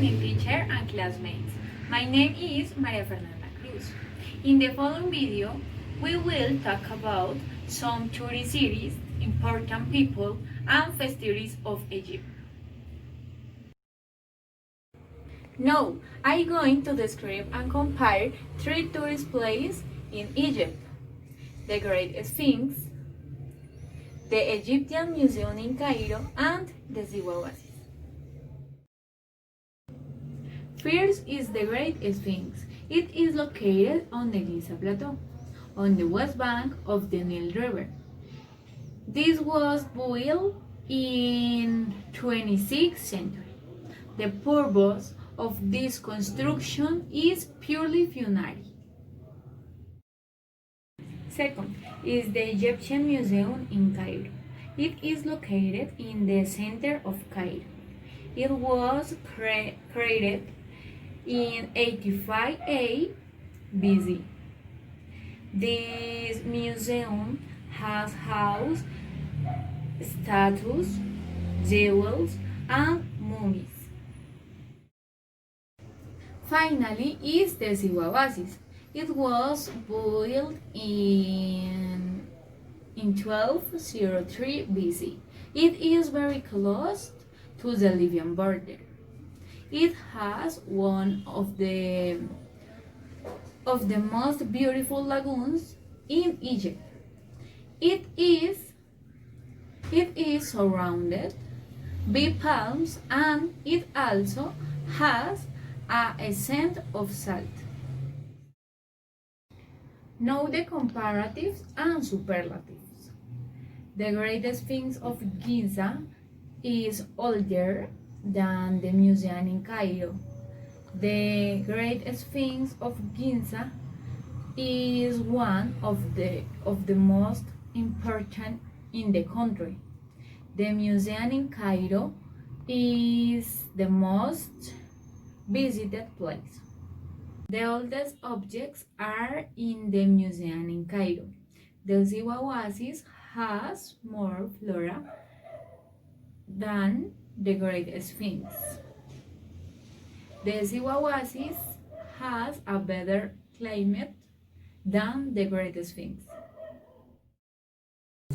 evening, teacher and classmates. My name is Maria Fernanda Cruz. In the following video, we will talk about some tourist cities, important people, and festivities of Egypt. Now, I'm going to describe and compare 3 tourist places in Egypt: the Great Sphinx, the Egyptian Museum in Cairo, and the Siwa Oasis. First is the Great Sphinx. It is located on the Giza Plateau, on the west bank of the Nile River. This was built in 26th century. The purpose of this construction is purely funerary. Second is the Egyptian Museum in Cairo. It is located in the center of Cairo. It was created in 85 A BC. This museum has housed statues, jewels, and mummies. Finally is the Siwa Oasis. It was built in 1203 BC. It is very close to the Libyan border. It has one of the most beautiful lagoons in Egypt. It is surrounded by palms, and it also has a scent of salt. Now the comparatives and superlatives. The Great Sphinx of Giza is older than the museum in Cairo. The Great Sphinx of Giza is one of the most important in the country. The museum in Cairo is the most visited place. The oldest objects are in the museum in Cairo. The Siwa Oasis has more flora than the Great Sphinx. The Siwa Oasis has a better climate than the Great Sphinx.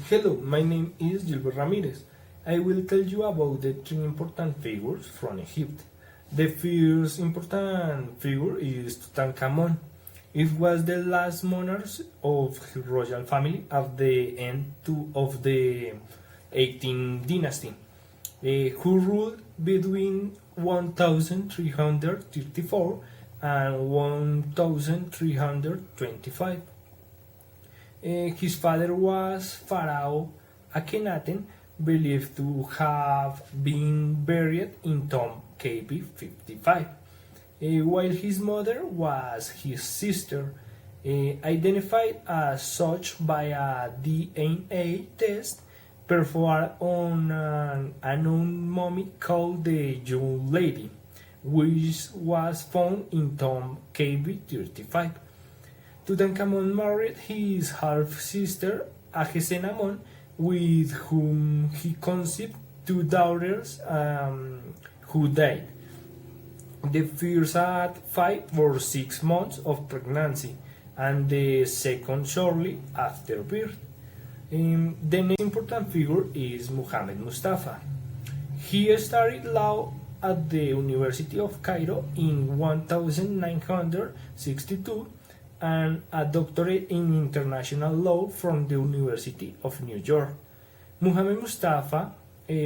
Hello, my name is Gilbert Ramirez. I will tell you about the 3 important figures from Egypt. The first important figure is Tutankhamun. It was the last monarch of the royal family at the end of the 18th dynasty, who ruled between 1334 and 1325. His father was Pharaoh Akhenaten, believed to have been buried in tomb KB55, while his mother was his sister, identified as such by a DNA test performed on an unknown mummy called the Young Lady, which was found in tomb KB35. Tutankhamun married his half-sister Akhesenamun, with whom he conceived 2 daughters who died. The first at 5 or 6 months of pregnancy, and the second shortly after birth. The next important figure is Muhammad Mustafa. He studied law at the University of Cairo in 1962 and a doctorate in international law from the University of New York. Muhammad Mustafa,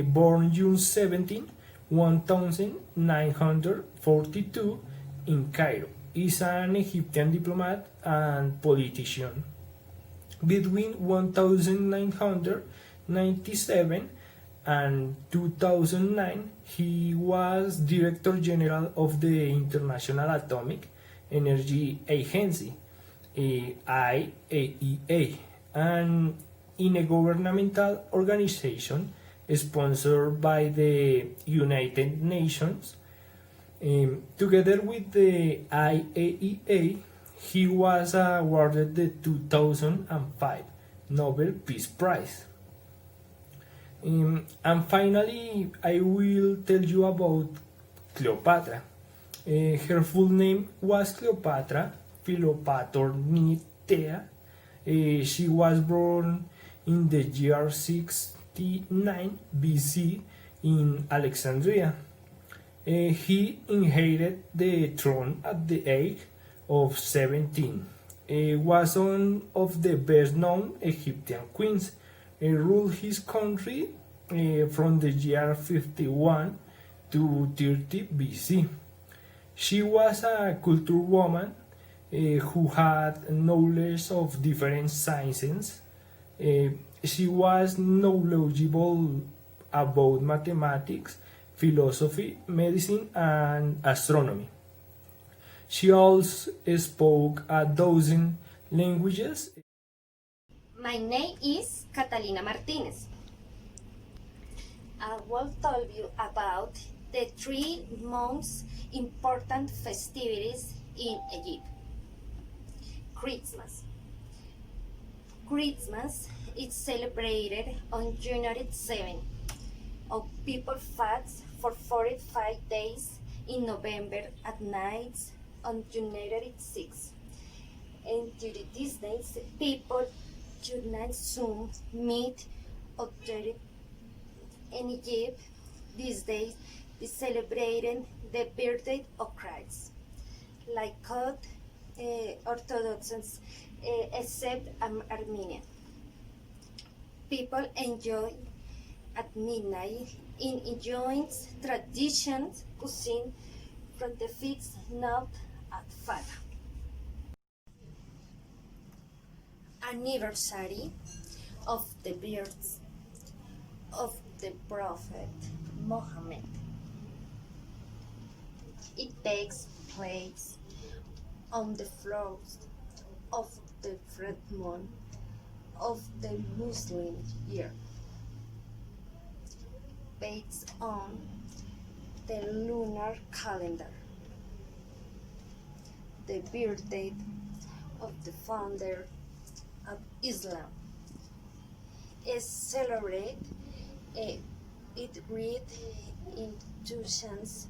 born June 17, 1942 in Cairo, is an Egyptian diplomat and politician. Between 1997 and 2009, he was Director General of the International Atomic Energy Agency, IAEA, an intergovernmental organization sponsored by the United Nations. Together with the IAEA, he was awarded the 2005 Nobel Peace Prize. And finally, I will tell you about Cleopatra. Her full name was Cleopatra Philopatornitea. She was born in the year 69 BC in Alexandria. He inherited the throne at the age of 17. Was one of the best known Egyptian queens. Ruled his country from the year 51 to 30 BC. She was a cultured woman who had knowledge of different sciences. She was knowledgeable about mathematics, philosophy, medicine, and astronomy. She also spoke a dozen languages. My name is Catalina Martinez. I will tell you about the three most important festivities in Egypt. Christmas. Christmas is celebrated on January 7. All people fast for 45 days in November at night on January 6. And during these days, people should not soon meet authority in Egypt. These days is celebrating the birthday of Christ, like Orthodox, except Armenia. People enjoy at midnight in enjoying traditions cuisine from the feast not at Fatah. Anniversary of the birth of the Prophet Muhammad. It takes place on the first of the third month of the Muslim year, based on the lunar calendar. The birthday of the founder of Islam is celebrated. It read institutions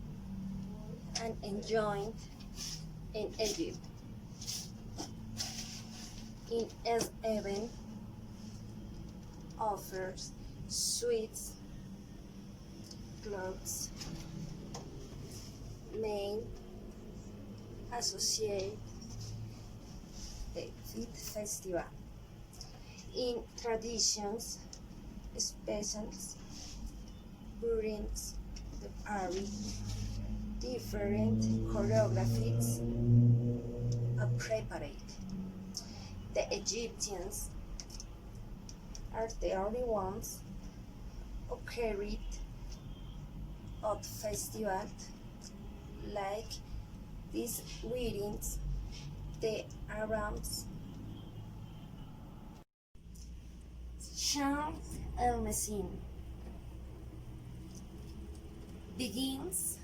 and enjoyed in Egypt. In as event offers sweets, clothes, main associate the Fit Festival. In traditions, specials, brings the party, different choreographies are prepared. The Egyptians are the only ones who carried out festivals like these weddings, the Arabs. Sham el-Messin begins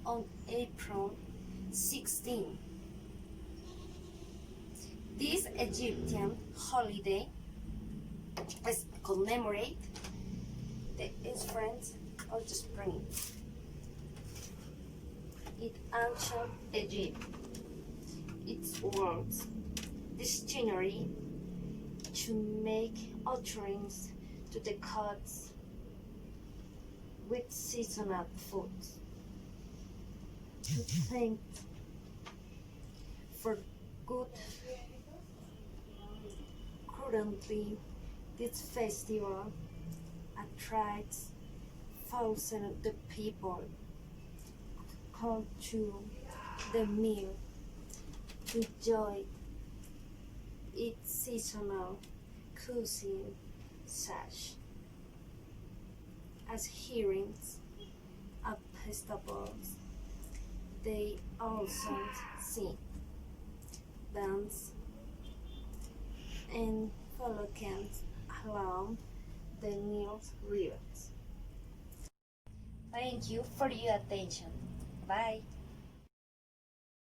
on April 16. This Egyptian holiday commemorates the entrance of the spring. In ancient Egypt, its words dictionary to make offerings to the gods with seasonal foods, to thank for good. Currently, this festival attracts thousands of the people come to the meal to enjoy its seasonal cuisine such as herrings and vegetables. They also sing, dance, and follow camps along the Nile rivers. Thank you for your attention. Bye.